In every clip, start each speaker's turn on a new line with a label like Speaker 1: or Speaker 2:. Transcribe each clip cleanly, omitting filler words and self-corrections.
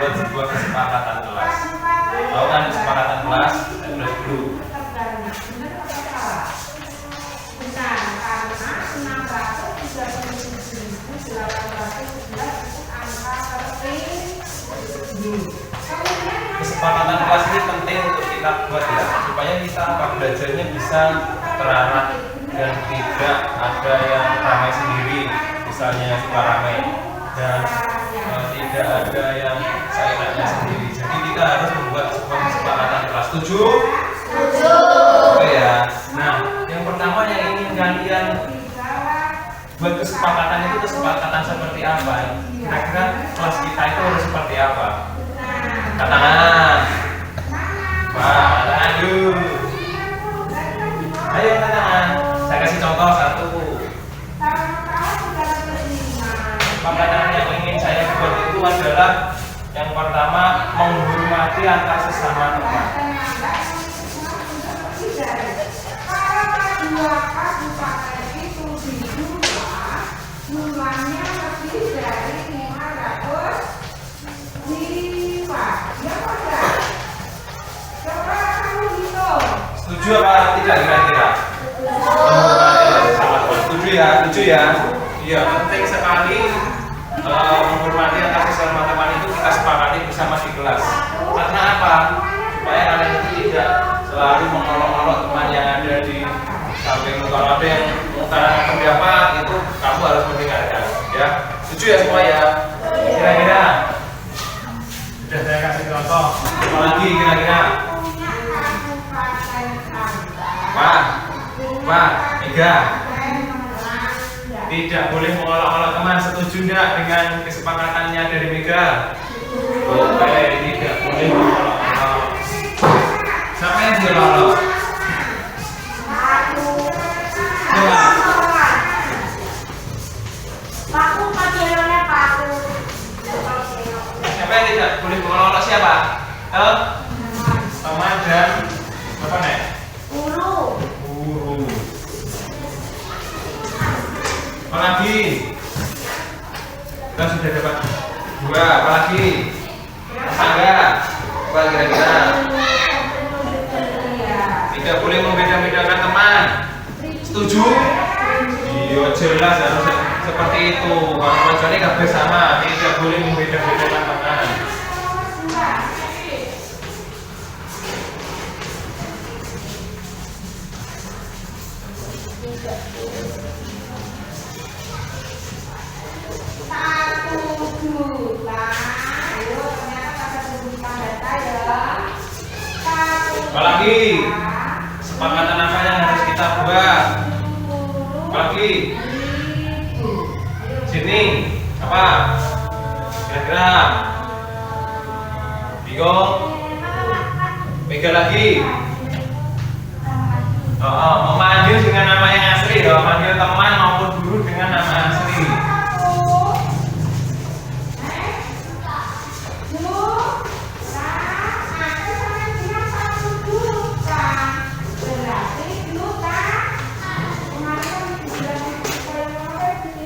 Speaker 1: membuat sebuah kesepakatan kelas. Tahu kan kesepakatan kelas? Saya tulis dulu. Kesepakatan kelas ini penting untuk kita buat ya, supaya kita belajarnya bisa terarah dan tidak ada yang ramai sendiri, misalnya suka ramai, dan tidak ada yang seenaknya sendiri. Jadi kita harus membuat sebuah kesepakatan kelas. Setuju? Setuju. Oke ya. Nah, yang pertama yang ingin kalian buat kesepakatan itu kesepakatan seperti apa? Kira-kira kelas kita itu harus seperti apa? Katakan. Wah, katakan dulu. Ayo katakan. Saya kasih contoh satu. Kesepakatan yang ingin saya buat itu adalah yang pertama, menghormati antar sesama teman. Setuju apa tidak kira-kira? Setuju ya, setuju ya. Iya, penting sekali menghormati antar sesama teman itu kita sepakati bersama di kelas. Karena apa? Supaya kalian itu tidak selalu mengolok-olok teman yang ada di samping. Kalau ada yang mengutarakan pendapat itu kamu harus mendengarkan. Ya, setuju ya semua ya. Kira-kira? Sudah saya kasih contoh. Apa lagi kira-kira? Pak, Mega, tidak boleh mengolok-olok teman. Setuju enggak dengan kesepakatannya dari Mega? Oke, tidak boleh mengolok-olok. Siapa yang diolok-olok? Siapa yang tidak boleh mengolok-olok siapa? Teman dan apa nih? Guru. Apalagi? Kita sudah dapat 2. Apalagi? Tetangga. Apa kira-kira? Tidak boleh membeda-bedakan teman. Setuju? Iya jelas harus seperti itu. Kalau kecuali kabeh sama, tidak boleh membeda-bedakan teman. Apalagi kesepakatan apa yang harus kita buat? Apalagi sini apa? Kira-kira bingung? Mega lagi. Memanggil dengan nama yang asli, memanggil teman maupun guru dengan nama asli.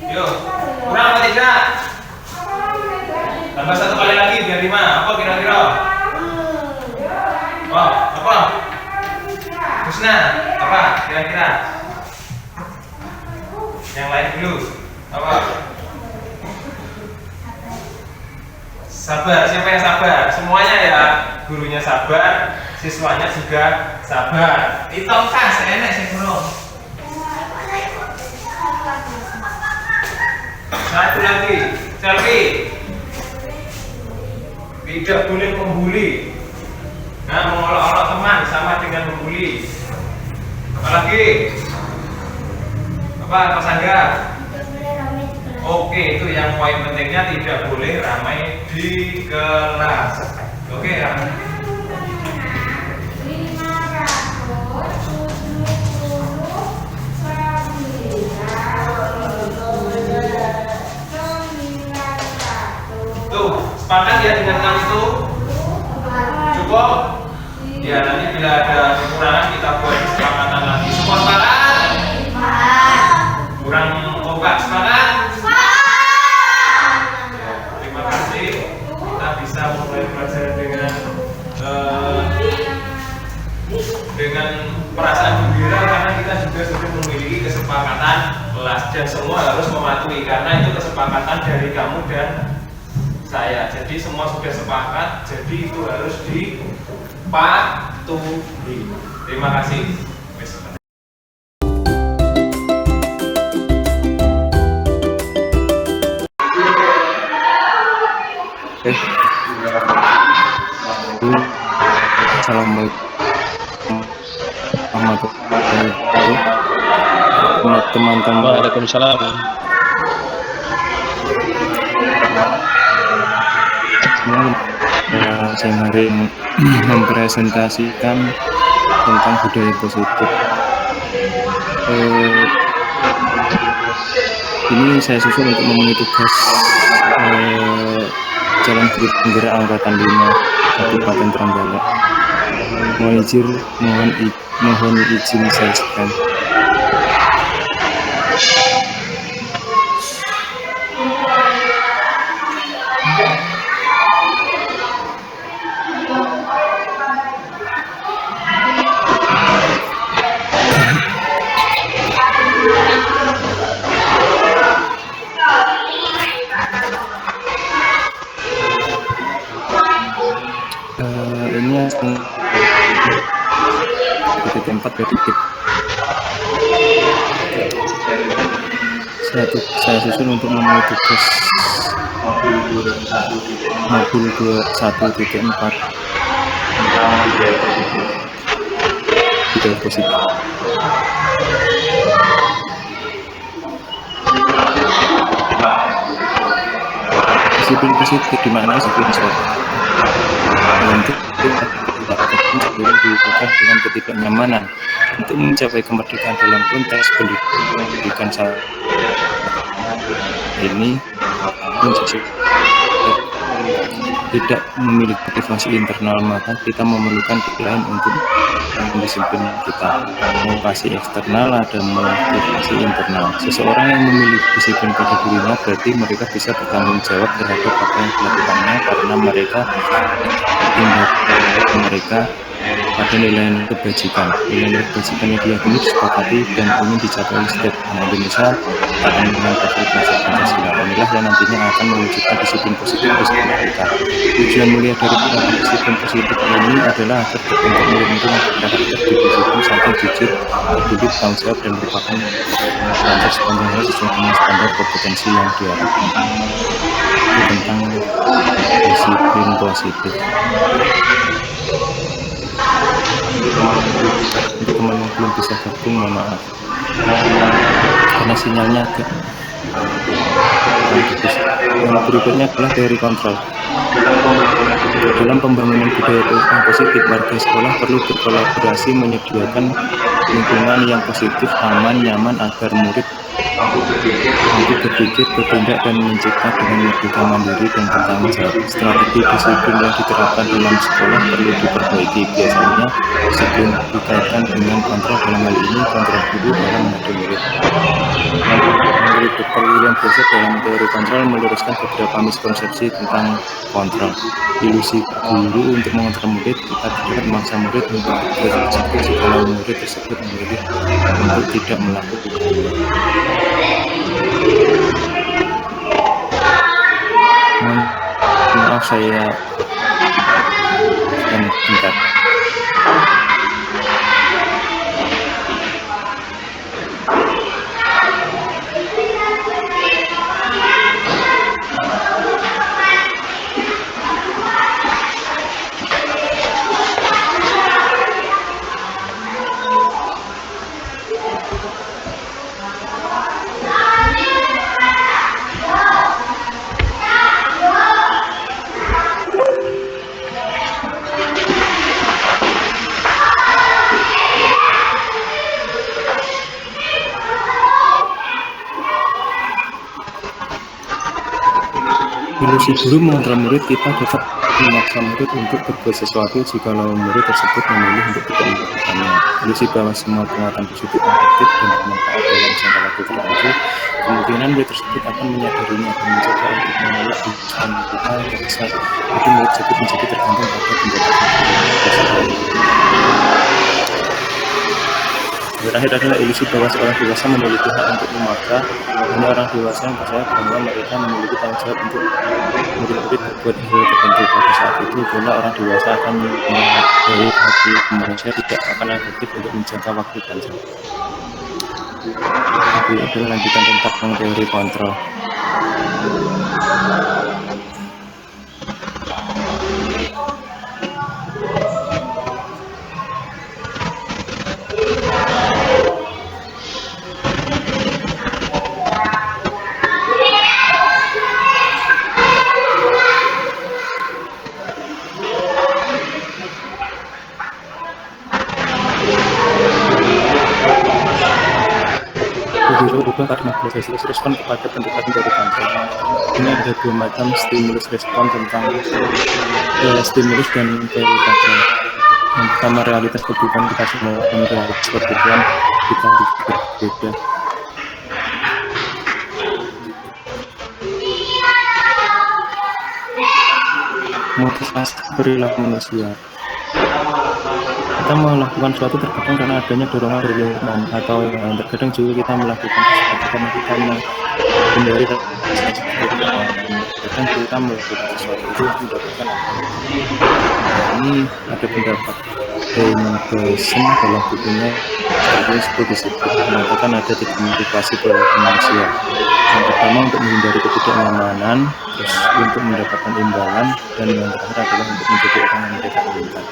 Speaker 1: Yuk, kurang apa tidak? Tambah 1 kali lagi biar 5. Apa kira-kira? Oh, apa? Husna, apa kira-kira? Yang lain dulu. Apa? Sabar. Siapa yang sabar? Semuanya ya. Gurunya sabar, siswanya juga sabar. Ditongkang seenak sih guru. Satu lagi, selfie. Tidak boleh membuli. Nah, mengolok-olok teman sama dengan membuli. Apalagi? Apa Angga? Oke, itu yang poin pentingnya, tidak boleh ramai di kelas. Oke ya. Tuh, sepakat ya dengan hal itu? Cukup? Ya, nanti bila ada kekurangan kita buat kesepakatan lagi. Semua sepakat? Kurang kompak sepakat? Ya, terima kasih. Kita bisa mulai belajar eh, dengan perasaan gembira karena kita juga sudah memiliki kesepakatan kelas dan semua harus mematuhi karena itu kesepakatan dari kamu dan saya. Jadi semua sudah sepakat, jadi itu harus dipatuhi. Terima kasih.
Speaker 2: Assalamualaikum warahmatullahi wabarakatuh. Teman-teman,
Speaker 3: Waalaikumsalam.
Speaker 2: saya hari ini mempresentasikan tentang budaya positif. Ini saya susun untuk memenuhi tugas Jalan Bukit Penggerak Angkatan 5 Kabupaten Trenggalek. Mohon izin saya sekali. Ini titik tempat titik saya susun untuk memenuhi tugas modul 21.4 budaya positif. Disiplin positif dimana disiplin untuk dilakukan dengan ketidaknyamanan untuk mencapai kemerdekaan dalam konteks pendidikan saat ini tidak memiliki motivasi internal, maka kita memerlukan pilihan untuk mendisiplin kita. Motivasi eksternal ada motivasi internal. Seseorang yang memiliki disiplin pada dirinya berarti mereka bisa bertanggung jawab terhadap apa yang dilakukannya karena mereka pada nilai kebajikan. Nilai kebajikan yang diyakini, disepakati dan ingin dicapai oleh setiap anak Indonesia akan dengan prinsip Pancasila. Inilah yang nantinya akan mewujudkan disiplin positif di sekolah kita. Tujuan mulia dari penerapan disiplin positif ini adalah agar berbentuk murid-murid karakter disiplin, saking jujur, peduli, tanggung jawab dan merupakan belajar sepanjang hari sesuai dengan standar kompetensi yang diharapkan. Tentang disiplin positif. Untuk teman yang belum bisa gabung, mohon maaf karena sinyalnya agak bagus. Yang berikutnya adalah teori kontrol. Dalam pembangunan budaya yang positif, warga sekolah perlu berkolaborasi menyediakan lingkungan yang positif, aman, nyaman agar murid mampu berpikir, bertindak, dan mencipta dengan merdeka, mandiri, dan bertanggung jawab. Strategi disiplin yang diterapkan dalam sekolah perlu diperbaiki. Biasanya disiplin dikaitkan dengan kontrol, dalam hal ini kontrol guru dalam menghadapi murid. Menurut Dr. William Bosset, dalam teori kontrol meluruskan beberapa miskonsepsi tentang kontrol. Ilusi guru untuk mengontrol murid, kita tidak memaksa murid untuk bereksekusi kalau murid tersebut memilih untuk tidak melakukan. Maaf saya bentar. Ilusi guru mengontrol murid, kita dapat memaksa murid untuk berbuat sesuatu jika murid tersebut memilih untuk tidak melakukannya. Ilusi bahwa semua penguatan positif efektif dan bermanfaat dalam jangka waktu tertentu, kemungkinan murid tersebut akan menyadarinya dan mencoba untuk menolak dan kita besar. Jadi murid tersebut menjadi tergantung pada pendapat. Terakhir adalah ilusi bahwa seorang dewasa memiliki hak untuk memaksa. Hanya orang dewasa yang percaya bahwa mereka memiliki tanggung jawab untuk murid-murid berbuat hal tertentu. Pada saat itu pula orang dewasa akan menghargai hati mereka tidak akan efektif untuk menjaga waktu panjang. Itu adalah lanjutan tentang teori kontrol. Berubah karena proses respon kepada pendekatan dari kontrol. Ini ada dua macam stimulus respon tentang stimulus dan teori kontrol. Yang pertama, realitas kebutuhan kita semua dan realitas kebutuhan kita berbeda. Motivasi perilaku manusia. Kita melakukan sesuatu terkadang karena adanya dorongan dari lingkungan, atau yang terkadang juga kita melakukan sesuatu karena kita menghindari terkadang kita melakukan sesuatu itu mendapatkan ini ada pendapat Danielson dalam bukunya disebut mengatakan ada tiga motivasi perilaku manusia. Yang pertama untuk menghindari ketidaknyamanan, terus untuk mendapatkan imbalan, dan yang terakhir adalah untuk menjadi orang yang mereka inginkan.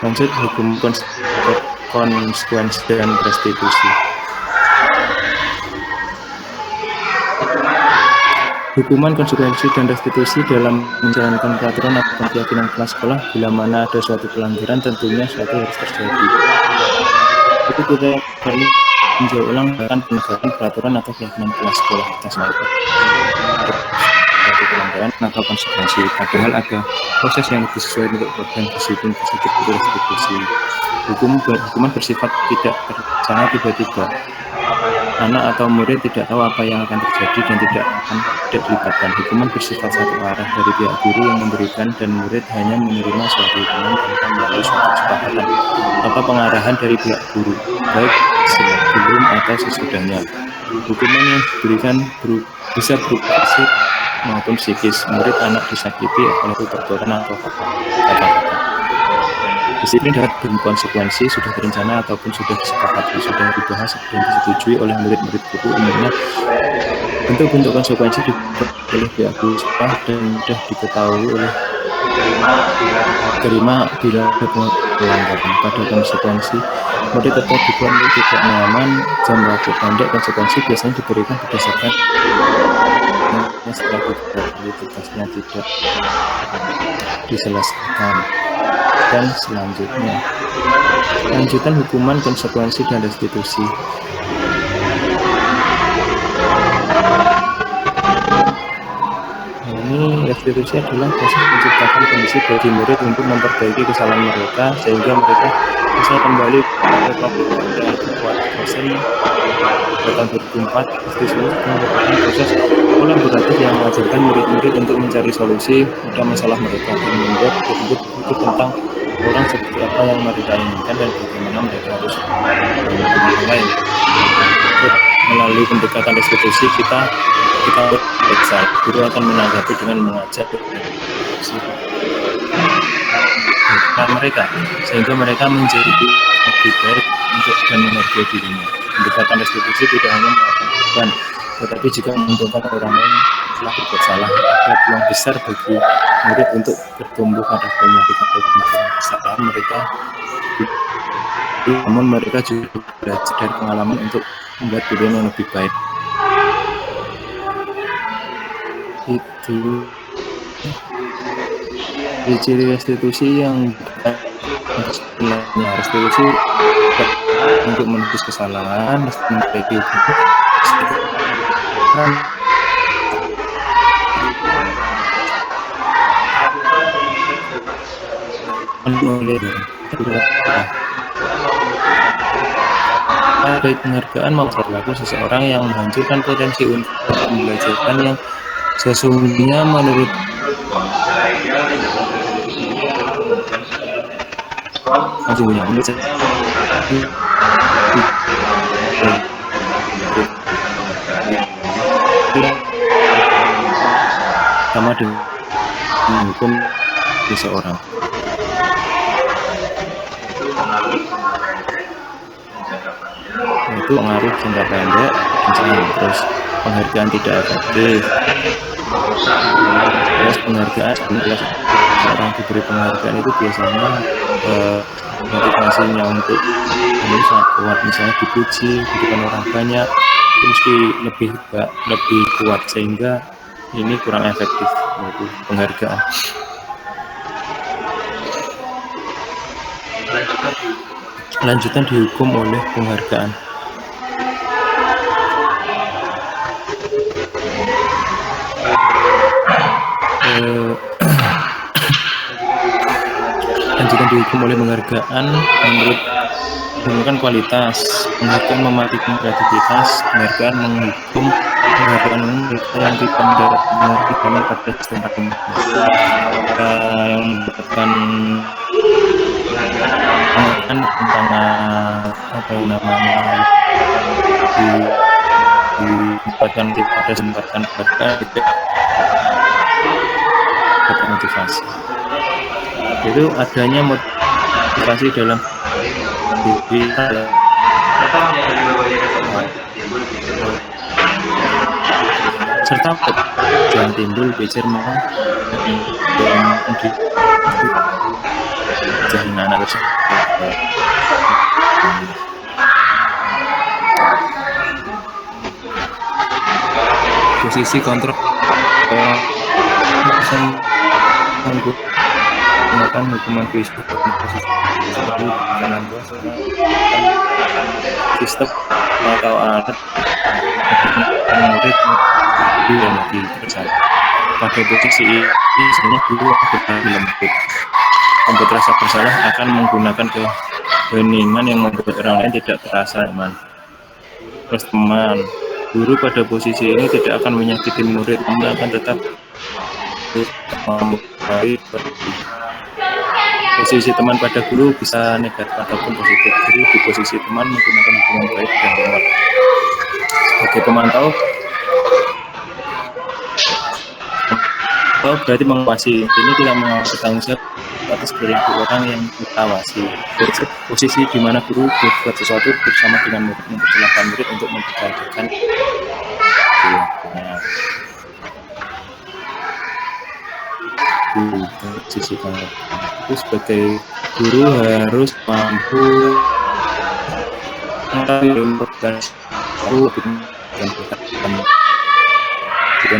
Speaker 2: Lanjut, hukum konsekuensi dan restitusi. Hukuman, konsekuensi, dan restitusi dalam menjalankan peraturan atau keyakinan kelas sekolah. Bila mana ada suatu pelanggaran, tentunya suatu harus terjadi. Itu kita perlu meninjau ulang tentang penegakan peraturan atau keyakinan kelas sekolah kita sampaikan. Pelanggaran atau konsekuensi, padahal ada proses yang lebih sesuai untuk program disiplin positif itu restitusi. Hukuman bersifat tidak terencana tiba-tiba. Anak atau murid tidak tahu apa yang akan terjadi dan tidak dilibatkan. Hukuman bersifat satu arah dari pihak guru yang memberikan, dan murid hanya menerima suatu hukuman tanpa melalui suatu kesepakatan atau pengarahan dari pihak guru, baik sebelum atau sesudahnya. Hukuman yang diberikan bisa berupa fisik maupun psikis. Murid anak disakiti oleh tutoran atau kata-kata. Disiplin dapat berkonsekuensi, sudah berencana ataupun sudah disepakati, sudah dibahas dan disetujui oleh murid-murid guru. Umumnya bentuk-bentuk konsekuensi dibuat oleh pihak guru sekolah dan mudah diketahui oleh terima bila ada pelanggaran. Pada konsekuensi, murid tetap dibuat tidak nyaman, jam waktu pendek. Konsekuensi biasanya diberikan berdasarkan setelah tugasnya tidak diselesaikan. Dan selanjutnya, lanjutan hukuman, konsekuensi, dan restitusi. Ini restitusi adalah proses menciptakan kondisi bagi murid untuk memperbaiki kesalahan mereka sehingga mereka bisa kembali pada proses tahun 2004. Restitusi merupakan proses kolaboratif yang mengajarkan murid-murid untuk mencari solusi pada masalah mereka dan membuat buku tentang orang seperti apa yang mereka inginkan dan bagaimana mereka harus melakukan lain. Melalui pendekatan restitusi kita periksa, guru akan menanggapi dengan mengajak mereka sehingga mereka menjadi lebih baik untuk dan menghargai dirinya. Pendekatan restitusi tidak hanya melakukan, tetapi juga menguntungkan orang lain telah berbuat salah. Ada peluang besar bagi murid untuk bertumbuh karakternya dengan kesalahan mereka, namun mereka juga belajar dari pengalaman untuk membuat diri yang lebih baik. Itu ciri restitusi yang restitusi untuk menebus kesalahan, memperbaiki baik penghargaan maupun perilaku seseorang yang menghancurkan potensi untuk membelajarkan yang sesungguhnya menurut sama dengan hukum seseorang. Itu pengaruh jangka pendek, terus penghargaan tidak efektif, terus penghargaan orang diberi penghargaan itu biasanya motivasinya untuk sangat kuat, misalnya dipuji di depan orang banyak itu mesti lebih kuat, sehingga ini kurang efektif yaitu penghargaan. Lanjutan dihukum oleh penghargaan. Lanjutan dihukum oleh penghargaan menurut menggunakan kualitas, penghargaan mematikan kreativitas, penghargaan menghukum, penghargaan yang tidak mengertikannya pada sistem yang mendapatkan tentang apa namanya ditempatkan pada kesempatan pada motivasi. Itu adanya motivasi dalam diri serta jangan timbul becer mau jaringan harus posisi kontrol menggunakan hukuman Facebook seperti kanan sistem atau alat murid yang dipercaya pada posisi ini sebenarnya guru lembut membuat rasa bersalah akan menggunakan keheningan yang membuat orang lain tidak terasa aman. Terus teman guru pada posisi ini tidak akan menyakiti murid, namun akan tetap baik. Posisi teman pada guru bisa negatif ataupun positif. Jadi di posisi teman menggunakan hubungan baik dan kuat. Sebagai pemantau berarti mengawasi. Ini kita mengawasi tanggung jawab atas perilaku orang yang kita awasi. Posisi di mana guru berbuat sesuatu bersama dengan murid, mempersilahkan murid untuk memperbaiki posisi itu sebagai guru harus mampu dan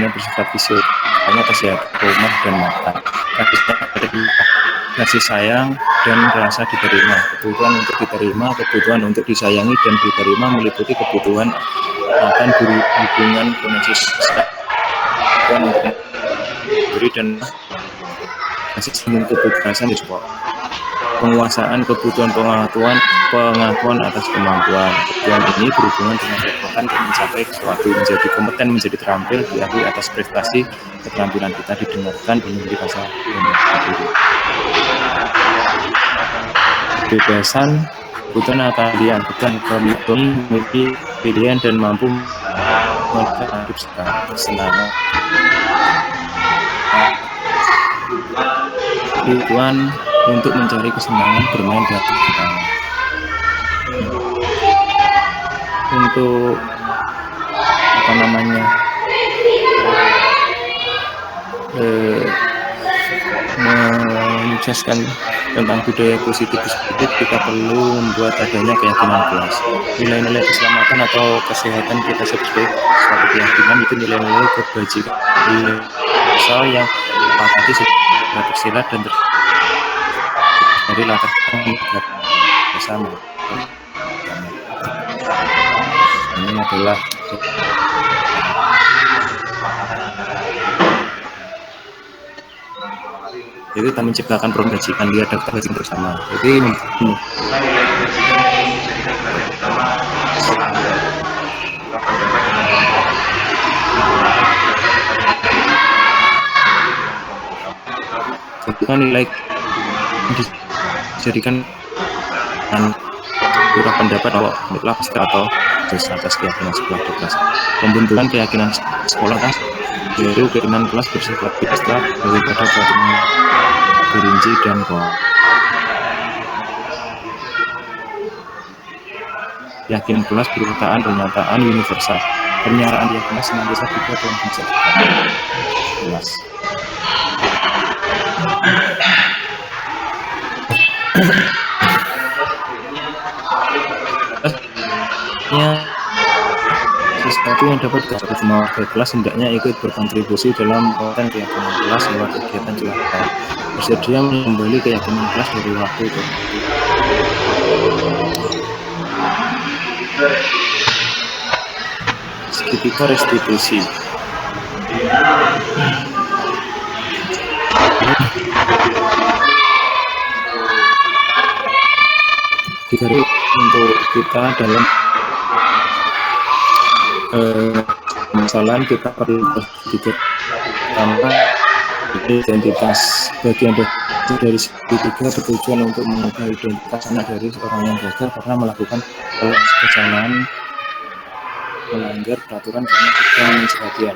Speaker 2: yang bersifat fisik, hanya kesehatan rumah dan makan, kasih sayang dan rasa diterima, kebutuhan untuk diterima, kebutuhan untuk disayangi dan diterima meliputi kebutuhan akan hubungan koneksi sosial untuk diri dan kasih sayang kebebasan di sekolah, penguasaan kebutuhan pengakuan atas kemampuan. Kebutuhan ini berhubungan dengan kekuatan untuk mencapai sesuatu, menjadi kompeten, menjadi terampil, diakui atas prestasi, keterampilan kita didengarkan dan memberi rasa diri. Kebebasan, kebutuhan keahlian, bukan komitmen, memiliki pilihan dan mampu melakukan hidup secara bersenang. Kebutuhan untuk mencari kesenangan bermain di atas kita. Untuk apa namanya menyukseskan tentang budaya positif kita perlu membuat adanya keyakinan puas. Nilai-nilai keselamatan atau kesehatan kita sebagai suatu keyakinan itu nilai-nilai kebajikan universal yang sepakati tersirat dan dari latar belakang bersama. Ini adalah Itu kita menciptakan program bajingan dia daftar bajingan bersama. Jadi ketika nilai dijadikan kurang pendapat bahwa mutlak atau dosa atas keyakinan sekolah di kelas. Pembentukan keyakinan sekolah yaitu keyakinan kelas bersifat abstrak daripada keyakinan perinci dan keyakinan kelas berupa pernyataan universal. Pernyataan keyakinan senantiasa juga dalam konsep kelas. Sesuatu yang dapat dicapai semua warga kelas hendaknya ikut berkontribusi dalam konten keyakinan kelas lewat kegiatan celaka. Bersedia kembali keyakinan kelas dari waktu ke waktu. Segitiga restitusi. Digaris untuk kita dalam masalah kita perlu berpikir pertama identitas. Bagian dari segitiga bertujuan untuk mengubah identitas anak dari orang yang gagal karena melakukan kesalahan melanggar peraturan karena sedang perhatian.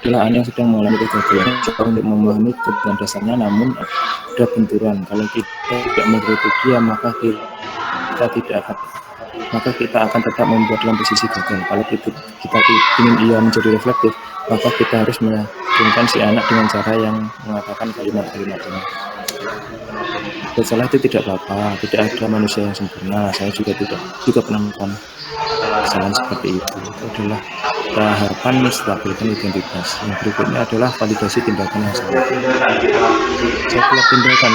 Speaker 2: Adalah anak yang sedang mengalami kegagalan coba untuk memenuhi kebutuhan dasarnya, namun ada benturan. Kalau kita tidak mengikuti dia, maka kita akan tetap membuat dalam posisi gagal. Kalau kita ingin ia menjadi reflektif, maka kita harus meyakinkan si anak dengan cara yang mengatakan kalimat-kalimat ini. Bersalah itu tidak apa-apa, tidak ada manusia yang sempurna. Saya juga pernah melakukan kesalahan seperti itu. Itu adalah tahapan menstabilkan identitas. Yang berikutnya adalah validasi tindakan yang salah. Setiap tindakan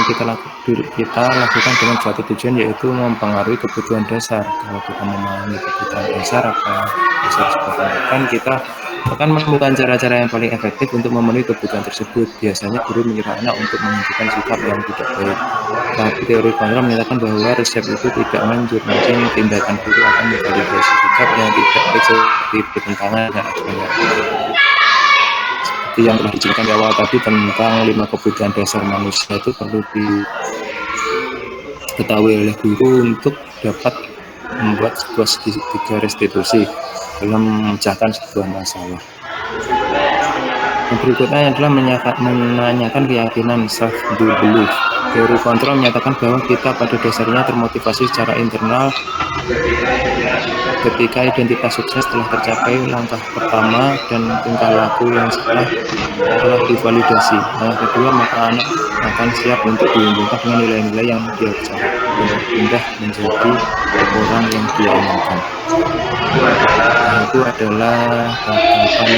Speaker 2: kita lakukan dengan suatu tujuan, yaitu mempengaruhi kebutuhan dasar. Kalau kita memahami kebutuhan dasar apa bisa disebutkan, kita akan menemukan cara-cara yang paling efektif untuk memenuhi kebutuhan tersebut. Biasanya guru menyuruh anak untuk menunjukkan sikap yang tidak baik. Tapi teori kontrol menyatakan bahwa resep itu tidak manjur. Mungkin tindakan guru akan memvalidasi sikap yang tidak baik seperti bertentangan dengan ajaran. Seperti yang telah diceritakan di awal tadi tentang 5 kebutuhan dasar manusia, itu perlu diketahui oleh guru untuk dapat membuat sebuah segitiga restitusi dalam memecahkan sebuah masalah. Yang berikutnya adalah menanyakan keyakinan self-belief. Teori kontrol menyatakan bahwa kita pada dasarnya termotivasi secara internal ketika identitas sukses telah tercapai. Langkah pertama dan tingkah laku yang salah telah divalidasi. Langkah kedua, maka anak akan siap untuk diunggulkan dengan nilai-nilai yang dia percaya dan berpindah menjadi orang yang dia inginkan. Itu adalah tahapan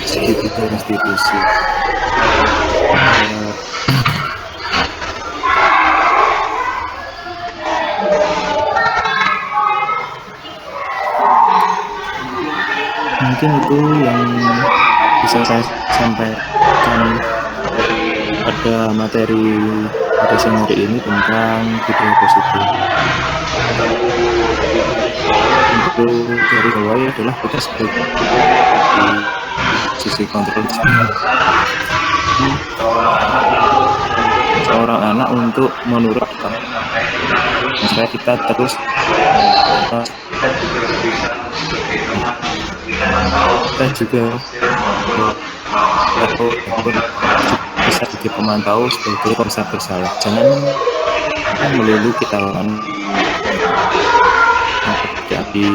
Speaker 2: segitiga restitusi. Mungkin itu yang bisa saya sampaikan pada materi pada siang hari ini tentang budaya positif. Untuk dari bawah adalah kita sebagai di sisi kontrol seorang anak untuk menurutkan supaya kita terus kita juga bisa jadi pemantau sebagai korsa bersalah. Jangan melulu kita lawan jadi